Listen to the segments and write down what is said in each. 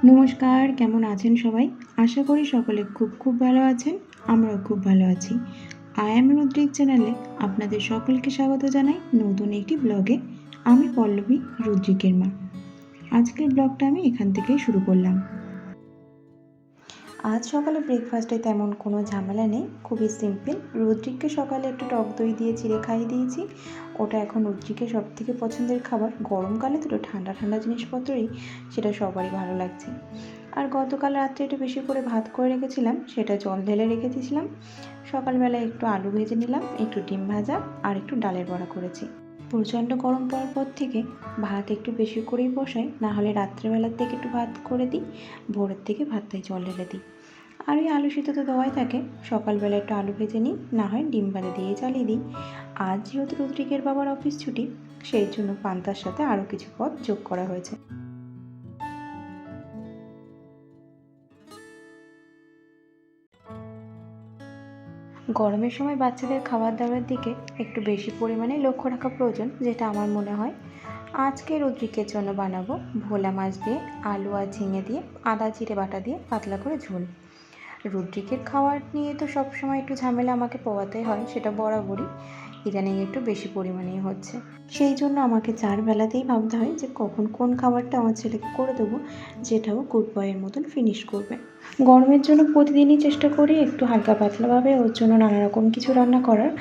নমস্কার, কেমন আছেন সবাই? আশা করি সকলে খুব ভালো আছেন। আমরাও খুব ভালো আছি। আই অ্যাম রুদ্রিক চ্যানেলে আপনাদের সকলকে স্বাগত জানাই নতুন একটি ব্লগে। আমি পল্লবী, রুদ্রিকের মা। আজকের ব্লগটা আমি এখান থেকেই শুরু করলাম। আজ সকালে ব্রেকফাস্টে তেমন কোনো ঝামেলা নেই, খুবই সিম্পল। রুদ্রিককে সকালে একটু টক দই দিয়ে চিড়ে খাইয়ে দিয়েছি। ওটা এখন রুদ্রিকের সবথেকে পছন্দের খাবার। গরমকালে তো ঠান্ডা ঠান্ডা জিনিসপত্রই সেটা সবারই ভালো লাগছে। আর গতকাল রাত্রে একটু বেশি করে ভাত করে রেখেছিলাম, সেটা জল ঢেলে রেখে দিয়েছিলাম। সকালবেলায় একটু আলু ভেজে নিলাম, একটু ডিম ভাজা আর একটু ডালের বড়া করেছি। প্রচণ্ড গরম পড়ার পর থেকে ভাত একটু বেশি করেই বসাই, না হলে রাত্রেবেলার থেকে একটু ভাত করে দিই, ভোরের থেকে ভাতটাই জল ঢেলে দিই। আর ওই আলু সিদ্ধ তো দেওয়াই থাকে, সকালবেলা একটু আলু ভেজে নিই, না হয় ডিম ভাজা দিয়ে চালিয়ে দিই। আজ যেহেতু রুদ্রিকের বাবার অফিস ছুটি, সেই জন্য পান্তার সাথে আরও কিছু পদ যোগ করা হয়েছে। গরমের সময় বাচ্চাদের খাবার দাবারের দিকে একটু বেশি পরিমাণে লক্ষ্য রাখা প্রয়োজন, যেটা আমার মনে হয়। আজকে রুদ্রিকের জন্য বানাবো ভোলা মাছ দিয়ে আলু আর ঝিঙে দিয়ে আদা জিরে বাটা দিয়ে পাতলা করে ঝোল। রুদ্রিকের খাওয়ার নিয়ে তো সবসময় একটু ঝামেলা আমাকে পোয়াতেই হয়, সেটা বরাবরই। ইদানিং একটু বেশি পরিমাণেই হচ্ছে, সেই জন্য আমাকে 4 বেলাতেই ভাবতে হয় যে কখন কোন খাবারটা আমার ছেলেকে করে দেবো, যেটাও গুড বয়ের মতন ফিনিশ করবে। গরমের জন্য প্রতিদিনই চেষ্টা করি একটু হালকা পাতলাভাবে ওর জন্য নানা রকম কিছু রান্না করার।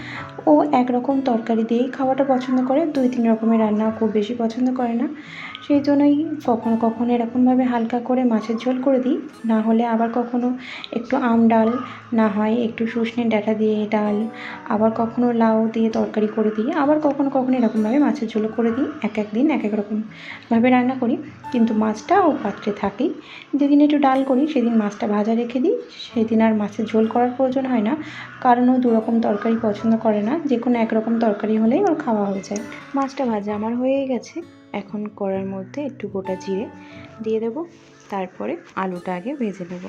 ও একরকম তরকারি দিয়েই খাওয়াটা পছন্দ করে, 2-3 রকমের রান্না খুব বেশি পছন্দ করে না। সেই জন্যই কখনো কখনো এরকমভাবে হালকা করে মাছের ঝোল করে দিই, না হলে আবার কখনো একটু আম ডাল, না হয় একটু সজনে ডাঁটা দিয়ে ডাল, আবার কখনো লাউ দিয়ে তরকারি করে দিই, আবার কখনো কখনো এরকমভাবে মাছের ঝোলও করে দিই। এক এক দিন এক এক রকমভাবে রান্না করি, কিন্তু মাছটা ও পাত্রে থাকেই। যেদিন একটু ডাল করি সেদিন মাছটা ভাজা রেখে দিই, সেদিন আর মাছের ঝোল করার প্রয়োজন হয় না, কারণ ও 2 রকম তরকারি পছন্দ করে না, যে কোনো এক রকম তরকারি হলেই ওর খাওয়া হয়ে যায়। মাছটা ভাজা আমার হয়েই গেছে। এখন কড়াইয়ের মধ্যে একটু গোটা জিরে দিয়ে দেবো, তারপরে আলুটা আগে ভেজে নেব।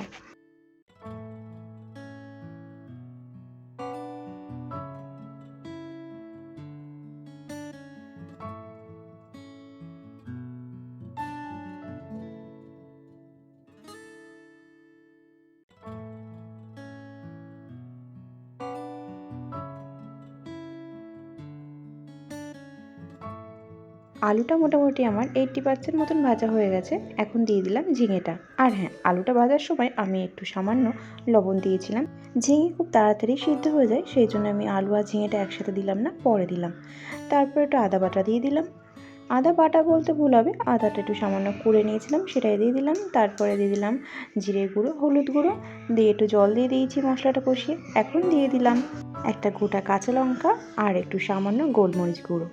আলুটা মোটামুটি আমার 80% মতন ভাজা হয়ে গেছে। এখন দিয়ে দিলাম ঝিঙেটা। আর হ্যাঁ, আলুটা ভাজার সময় আমি একটু সামান্য লবণ দিয়েছিলাম। ঝিঙে খুব তাড়াতাড়ি সিদ্ধ হয়ে যায়, সেই জন্য আমি আলু আর ঝিঙেটা একসাথে দিলাম না, পরে দিলাম। তারপর একটু আদা বাটা দিয়ে দিলাম। আদা বাটা বলতে ভুল হবে, আদাটা একটু সামান্য কুড়ে নিয়েছিলাম, সেটাই দিয়ে দিলাম। তারপরে দিয়ে দিলাম জিরে গুঁড়ো, হলুদ গুঁড়ো দিয়ে একটু জল দিয়ে দিয়েছি মশলাটা কষিয়ে। এখন দিয়ে দিলাম একটা গোটা কাঁচা লঙ্কা আর একটু সামান্য গোলমরিচ গুঁড়ো।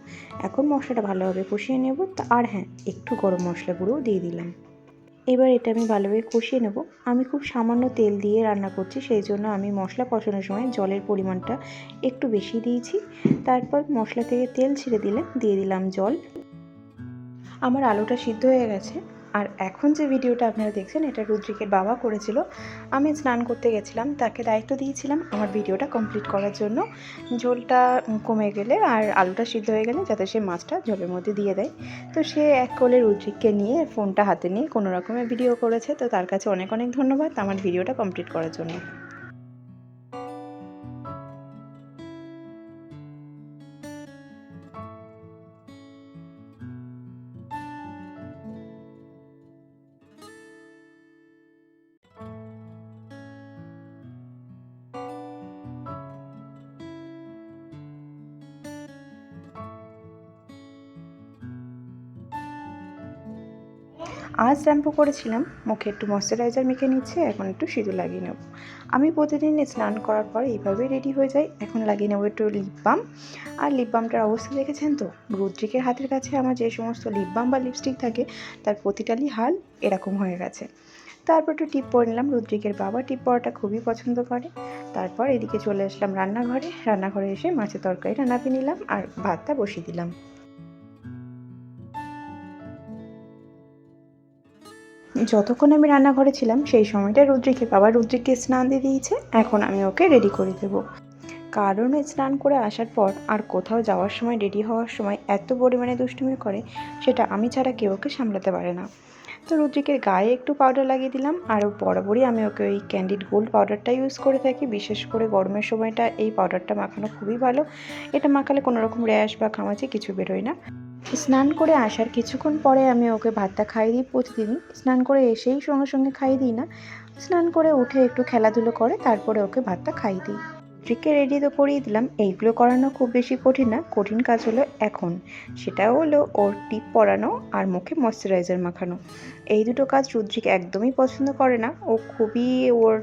এখন মশলাটা ভালোভাবে কষিয়ে নেব। আর হ্যাঁ, একটু গরম মশলা গুঁড়োও দিয়ে দিলাম। এবার এটা আমি ভালোভাবে কষিয়ে নেব। আমি খুব সামান্য তেল দিয়ে রান্না করছি, সেই জন্য আমি মশলা কষানোর সময় জলের পরিমাণটা একটু বেশি দিয়েছি। তারপর মশলা থেকে তেল ছেড়ে দিলে দিয়ে দিলাম জল। আমার আলুটা সিদ্ধ হয়ে গেছে। আর এখন যে ভিডিওটা আপনারা দেখছেন, এটা রুদ্রিকের বাবা করেছিল। আমি স্নান করতে গেছিলাম, তাকে দায়িত্ব দিয়েছিলাম আমার ভিডিওটা কমপ্লিট করার জন্য। ঝোলটা কমে গেলে আর আলুটা সিদ্ধ হয়ে গেলে যাতে সে মাছটা ঝোলের মধ্যে দিয়ে দেয়। তো সে এক কোলে রুদ্রিককে নিয়ে ফোনটা হাতে নিয়ে কোনো রকমের ভিডিও করেছে। তো তার কাছে অনেক অনেক ধন্যবাদ আমার ভিডিওটা কমপ্লিট করার জন্য। আজ শ্যাম্পু করেছিলাম, মুখে একটু ময়শ্চারাইজার মেখে নিচ্ছে, এখন একটু সিঁদুর লাগিয়ে নেব। আমি প্রতিদিন স্নান করার পর এইভাবেই রেডি হয়ে যাই। এখন লাগিয়ে নেব একটু লিপ বাম। আর লিপ বামটার অবস্থা দেখেছেন তো, রুদ্রিকের হাতের কাছে আমার যে সমস্ত লিপ বাম বা লিপস্টিক থাকে তার প্রতিটারই হাল এরকম হয়ে গেছে। তারপর একটু টিপ পরে নিলাম, রুদ্রিকের বাবা টিপ পরাটা খুবই পছন্দ করে। তারপর এদিকে চলে আসলাম রান্নাঘরে এসে মাছের তরকারিটা নামিয়ে নিলাম আর ভাতটা বসিয়ে দিলাম। যতক্ষণ আমি রান্নাঘরে ছিলাম সেই সময়টা রুদ্রিককে স্নান দিয়ে দিয়েছে। এখন আমি ওকে রেডি করে দেবো, কারণ স্নান করে আসার পর আর কোথাও যাওয়ার সময় রেডি হওয়ার সময় এত পরিমাণে দুষ্টুমি করে, সেটা আমি ছাড়া কেউ ওকে সামলাতে পারে না। তো রুদ্রিকের গায়ে একটু পাউডার লাগিয়ে দিলাম, আর বরাবরই আমি ওকে ওই ক্যান্ডিড গোল্ড পাউডারটা ইউজ করে থাকি। বিশেষ করে গরমের সময়টা এই পাউডারটা মাখানো খুবই ভালো। এটা মাখালে কোনো রকম র্যাশ বা ঘামাচি কিছু বেরোয় না। স্নান করে আসার কিছুক্ষণ পরে আমি ওকে ভাতটা খাইয়ে দিই প্রতিদিনই। স্নান করে এসেই সঙ্গে সঙ্গে খাইয়ে দিই না, স্নান করে উঠে একটু খেলাধুলো করে তারপরে ওকে ভাতটা খাইয়ে দিই। রুদ্রিককে রেডি তো করিয়ে দিলাম। এইগুলো করানো খুব বেশি কঠিন না, কঠিন কাজ হলো এখন, সেটা হলো ওর টিপ পরানো আর মুখে ময়শ্চারাইজার মাখানো। এই দুটো কাজ রুদ্রিক একদমই পছন্দ করে না, ও খুবই ওর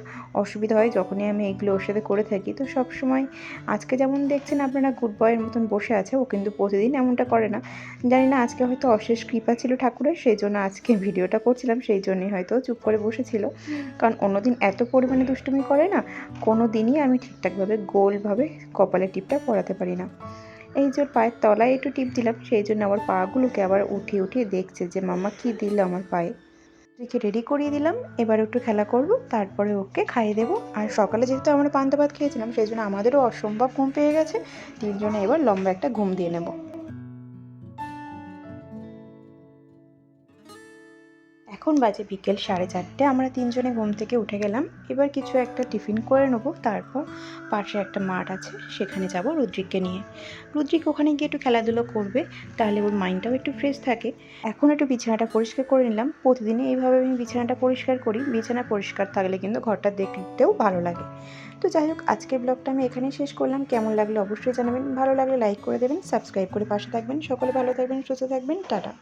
অসুবিধা হয় যখনই আমি এগুলো ওর সাথে করে থাকি। তো সবসময় আজকে যেমন দেখছেন আপনারা গুড বয়ের মতন বসে আছে, ও কিন্তু প্রতিদিন এমনটা করে না। জানি না আজকে হয়তো অশেষ কৃপা ছিল ঠাকুরের, সেই জন্য আজকে ভিডিওটা করছিলাম, সেই জন্যই হয়তো চুপ করে বসেছিল। কারণ অন্যদিন এত পরিমাণে দুষ্টুমি করে না, কোনো দিনই আমি ঠিকঠাকভাবে গোলভাবে কপালে টিপটা পরাতে পারি না। এই যে ওর পায়ের তলায় একটু টিপ দিলাম, সেই জন্য আমার পাগুলোকে আবার উঠিয়ে উঠিয়ে দেখছে যে মাম্মা কী দিল আমার পায়ে। ওকে রেডি করিয়ে দিলাম, এবার একটু খেলা করব, তারপরে ওকে খাইয়ে দেবো। আর সকালে যেহেতু আমরা পান্তা ভাত খেয়েছিলাম, সেই জন্য আমাদেরও অসম্ভব ঘুম পেয়ে গেছে। তিনজনে এবার লম্বা একটা ঘুম দিয়ে নেব। এখন বাজে বিকেল 4:30, আমরা তিনজনে ঘুম থেকে উঠে গেলাম। এবার কিছু একটা টিফিন করে নেব, তারপর পাশে একটা মাঠ আছে সেখানে যাব রুদ্রিককে নিয়ে। রুদ্রিক ওখানে গিয়ে একটু খেলাধুলো করবে, তাহলে ওর মাইন্ডটাও একটু ফ্রেশ থাকে। এখন একটু বিছানাটা পরিষ্কার করে নিলাম। প্রতিদিনই এইভাবে আমি বিছানাটা পরিষ্কার করি, বিছানা পরিষ্কার থাকলে কিন্তু ঘরটা দেখতেও ভালো লাগে। তো যাই হোক, আজকের ব্লগটা আমি এখানেই শেষ করলাম। কেমন লাগলো অবশ্যই জানাবেন, ভালো লাগলে লাইক করে দেবেন, সাবস্ক্রাইব করে পাশে থাকবেন। সকলে ভালো থাকবেন, সুস্থ থাকবেন, টাটা।